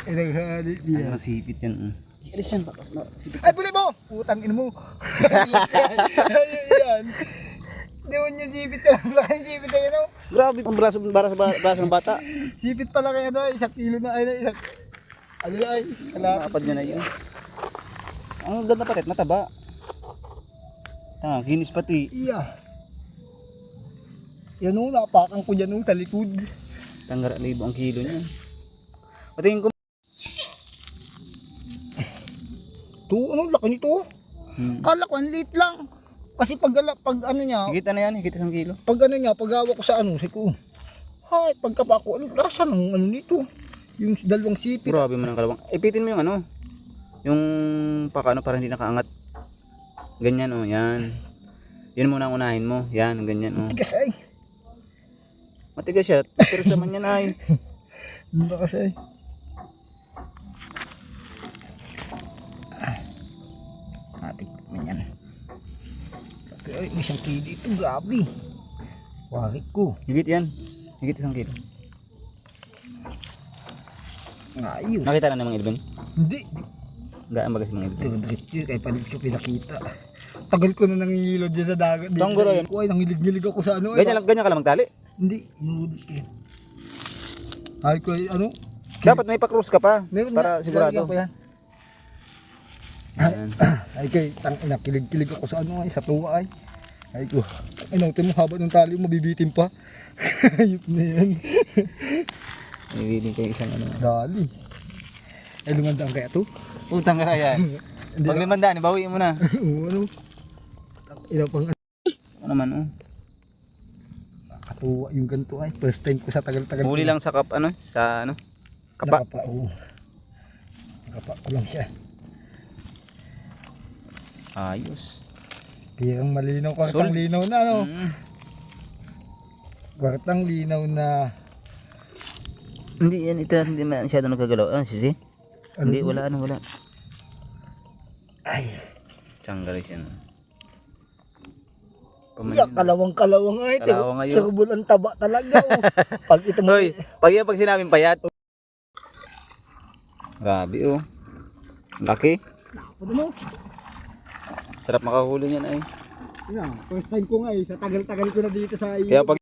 Inaghanip niya. Ang sipit yan. Alis yan. Ay, buli mo! Putang ina mo. Yan. Hindi mo niya sipit ka lang. Laki sipit na yan, oh. Grabe ang braso ng bata. Sipit pala kaya na, 1 kilo na, ay, isang... Ano na ay, Kapad niya na yun. Ang ganda patit, mataba. Kinis pati. iya. Yan o, napakan ko dyan o, sa likod. Tanggara libo ang kilo niya. Patingin ko. Ito, ano, laki nito. Kala ko, ang liit lang. Kasi pag ano niya, Higit na yan, higit 1 kilo. pag ano niya, pag hawak ko sa ano, sabi ko, hay, pagkapa ko, ano, lasan ang ano nito? Yung dalawang sipit. Grabe mo ng kalawang. Ipitin mo yung ano. Yung pakano para hindi nakaangat. Ganyan oh, yan. Yun muna ang unahin mo. Yan, ganyan oh. Tigas ay. Matigas siya. Pero sa man yan ay. Hindi kasi ay. Atik mo yan. Ay, may 1 kilo ito, gabi. Warik ko. Higit yan. Higit 1 kilo. Ayos. Nakita na ng mga ilben? Hindi. Gaan baga si mga ilben. Diretso kay palit ko pinakita. Tagal ko na nangihilod dyan sa dagat. Tanggoro yan. Ay, nangilig-ngilig ako sa ano. Ganyan ka lang magtali. Hindi, inulit eh. Ay ko ano? Dapat may pa-cruise ka pa. Meron Para na, sigurado. lalagyan ko yan. Yan. Ay kay tang ina kilig-kilig ako sa ano ay sa tuwa ay. Ay ko. Ay nang timo haba ng tali mo mabibitin pa. Ayop na yan. May willing kayo isang ano. Dali. Ay lumandaan kaya to? Utang ka yan. Pag 500, ibawiin mo na. Oo ano. Ina pang Ano naman oh. katuwa yung ganito ay. First time ko sa tagal-tagal. Huli lang sa kapa kapa. Nakapa, oo. Nakapa ko lang siya. Ayos. Kaya ang malinaw, kwartang linaw na no. Kwartang linaw na. Hindi yan, ito hindi masyado nagkagalaw. Sisi? Ano Hindi, ba? wala. Ay. Tiyanggalis yan. Iya, kalawang-kalawang ay. Kalawang ngayon. Surbol ang taba talaga. Oh. Pag ito mo. Hoy, pag sinabing payat. Grabe oh. Laki. Ano mo? Sarap makahuli niyan ay. First time ko nga eh. Sa tagal-tagal ko na dito sa iyo. Kaya pag